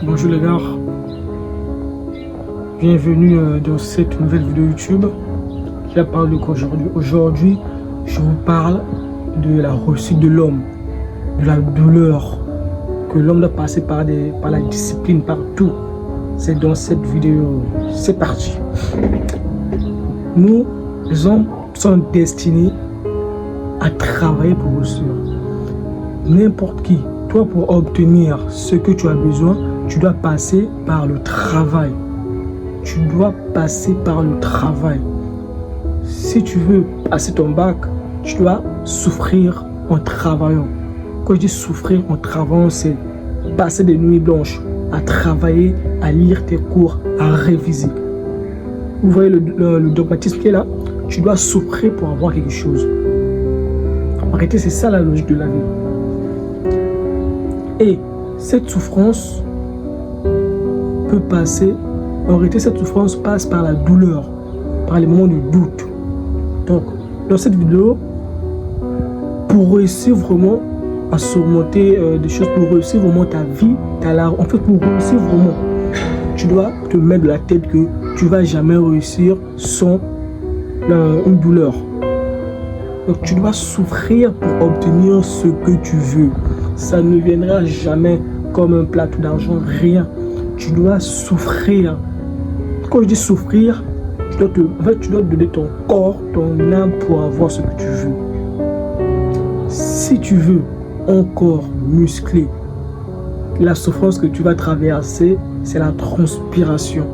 Bonjour les gars, bienvenue dans cette nouvelle vidéo YouTube qui parle de quoi aujourd'hui. Aujourd'hui, je vous parle de la réussite de l'homme, de la douleur que l'homme doit passer par la discipline, par tout. C'est dans cette vidéo, c'est parti. Nous, les hommes, sommes destinés à travailler pour réussir. N'importe qui, toi, pour obtenir ce que tu as besoin, tu dois passer par le travail. Tu dois passer par le travail. Si tu veux passer ton bac, tu dois souffrir en travaillant. Quand je dis souffrir en travaillant, c'est passer des nuits blanches à travailler, à lire tes cours, à réviser. Vous voyez le dogmatisme qui est là? Tu dois souffrir pour avoir quelque chose. En réalité, c'est ça la logique de la vie. Et cette souffrance peut passer, en réalité cette souffrance passe par la douleur, par les moments de doute. Donc, dans cette vidéo, pour réussir vraiment à surmonter des choses, pour réussir vraiment ta vie, en fait pour réussir vraiment, tu dois te mettre de la tête que tu ne vas jamais réussir sans une douleur. Donc tu dois souffrir pour obtenir ce que tu veux. Ça ne viendra jamais comme un plateau d'argent, rien. Tu dois souffrir. Quand je dis souffrir, tu dois donner ton corps, ton âme pour avoir ce que tu veux. Si tu veux un corps musclé, la souffrance que tu vas traverser, c'est la transpiration.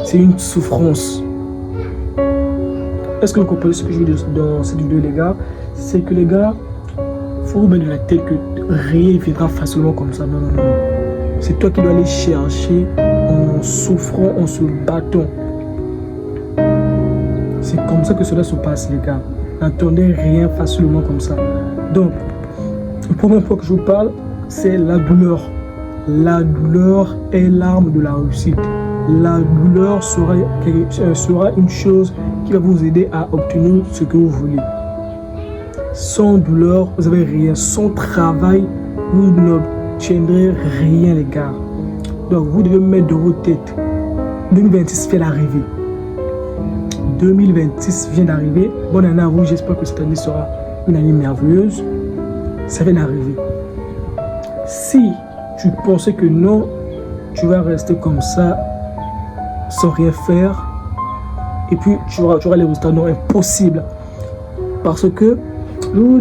C'est une souffrance. Est-ce que vous comprenez ce que je dis dans cette vidéo, les gars? C'est que les gars, il faut vous mettre de la tête que rien ne viendra facilement comme ça. Non, non, non. C'est toi qui dois aller chercher en souffrant, en se battant. C'est comme ça que cela se passe, les gars. N'attendez rien facilement comme ça. Donc, le premier point que je vous parle, c'est la douleur. La douleur est l'arme de la réussite. La douleur sera une chose qui va vous aider à obtenir ce que vous voulez. Sans douleur, vous n'avez rien. Sans travail, vous n'obtiendrez rien, les gars. Donc, vous devez mettre de vos têtes. 2026 vient d'arriver. 2026 vient d'arriver. Bonne année à vous. J'espère que cette année sera une année merveilleuse. Ça vient d'arriver. Si tu pensais que non, tu vas rester comme ça, sans rien faire, et puis tu auras les résultats. Non, impossible. Parce que, je vais vous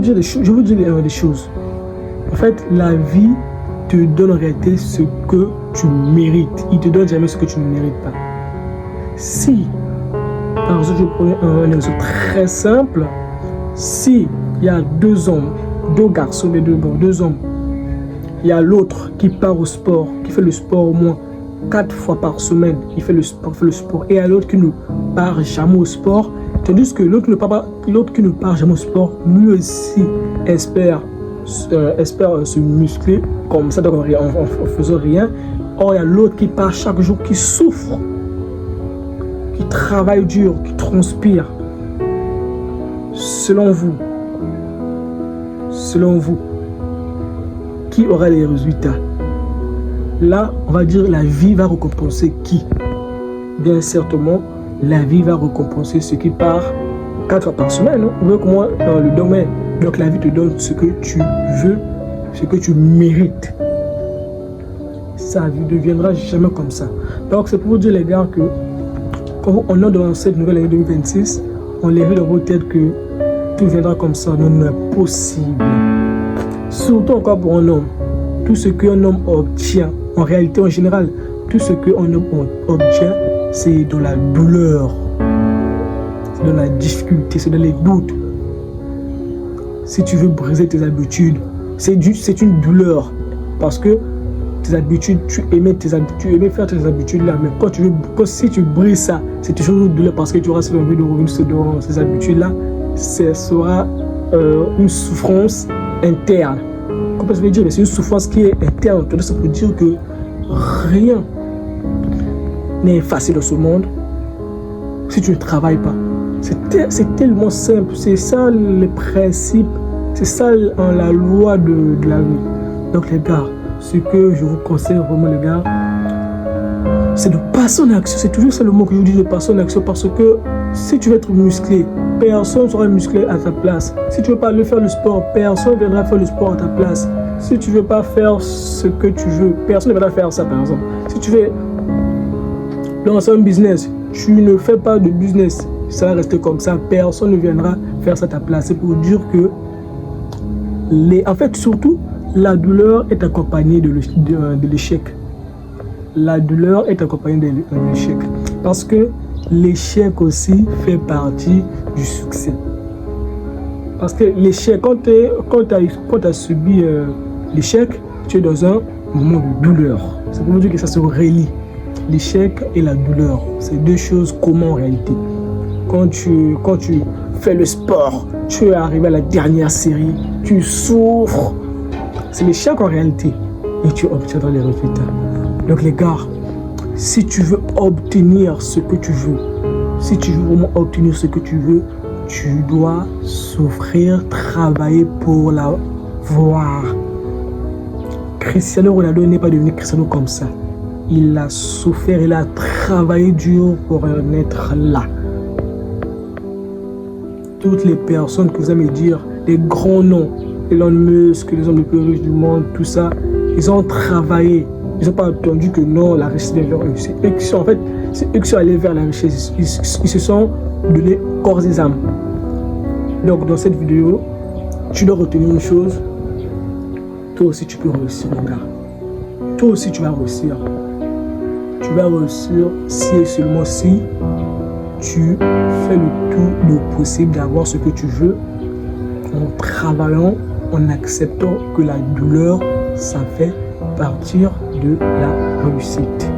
dire des choses. En fait, la vie te donne en réalité ce que tu mérites. Il ne te donne jamais ce que tu ne mérites pas. Si, par exemple, je prends un exemple très simple, si il y a deux hommes, deux garçons, deux hommes, il y a l'autre qui part au sport, qui fait le sport au moins 4 fois par semaine, il fait le sport, et il y a l'autre qui ne part jamais au sport, tandis que l'autre qui ne part jamais au sport, lui aussi espère se muscler comme ça, donc en faisant rien. Or, il y a l'autre qui part chaque jour, qui souffre, qui travaille dur, qui transpire. Selon vous, qui aura les résultats? Là, on va dire la vie va récompenser qui? Bien certainement, la vie va récompenser ceux qui part 4 fois par semaine. Vous voyez comment dans le domaine. Donc la vie te donne ce que tu veux, ce que tu mérites. Ça ne deviendra jamais comme ça. Donc c'est pour vous dire, les gars, que quand on est dans cette nouvelle année 2026, on lève dans vos têtes que tout viendra comme ça. Non, non, possible. Surtout encore pour un homme. Tout ce qu'un homme obtient, en réalité, en général, tout ce qu'un homme obtient, c'est dans la douleur, c'est dans la difficulté, c'est dans les doutes. Si tu veux briser tes habitudes, c'est une douleur. Parce que tes habitudes, tu aimais faire tes habitudes là, mais si tu brises ça, c'est toujours une douleur parce que tu auras envie de revenir dans ces habitudes là. Ce sera une souffrance interne. Comment je vais dire? Mais c'est une souffrance qui est interne. Ça veut dire que rien n'est facile dans ce monde si tu ne travailles pas. C'est tellement simple. C'est ça le principe. C'est ça la loi de la vie. Donc les gars, ce que je vous conseille vraiment les gars, c'est de passer en action. C'est toujours ça le mot que je vous dis, de passer en action, parce que si tu veux être musclé, personne ne sera musclé à ta place. Si tu ne veux pas aller faire le sport, personne ne viendra faire le sport à ta place. Si tu ne veux pas faire ce que tu veux, personne ne viendra faire ça par exemple. Si tu veux lancer un business, tu ne fais pas de business, ça va rester comme ça, personne ne viendra faire ça à ta place. C'est pour dire que, en fait surtout, la douleur est accompagnée de l'échec. La douleur est accompagnée de l'échec. Parce que l'échec aussi fait partie du succès. Parce que l'échec, quand tu as subi l'échec, tu es dans un moment de douleur. C'est pour dire que ça se relie. L'échec et la douleur, c'est deux choses communes en réalité. Quand tu fais le sport, tu es arrivé à la dernière série, tu souffres. C'est l'échec en réalité. Et tu obtiendras les résultats. Donc les gars, si tu veux obtenir ce que tu veux, si tu veux vraiment obtenir ce que tu veux, tu dois souffrir, travailler pour l'avoir. Cristiano Ronaldo n'est pas devenu Cristiano comme ça. Il a souffert, il a travaillé dur pour en être là. Toutes les personnes que vous allez me dire, les grands noms, Elon Musk, les hommes les plus riches du monde, tout ça, ils ont travaillé. Ils n'ont pas attendu que non, la richesse vient vers eux. C'est eux qui sont, en fait, c'est eux qui sont allés vers la richesse. Ils se sont donnés corps et âme. Donc, dans cette vidéo, tu dois retenir une chose. Toi aussi, tu peux réussir, mon gars. Toi aussi, tu vas réussir. Tu vas réussir si et seulement si tu fais le tout le possible d'avoir ce que tu veux en travaillant, en acceptant que la douleur, ça fait partir de la réussite.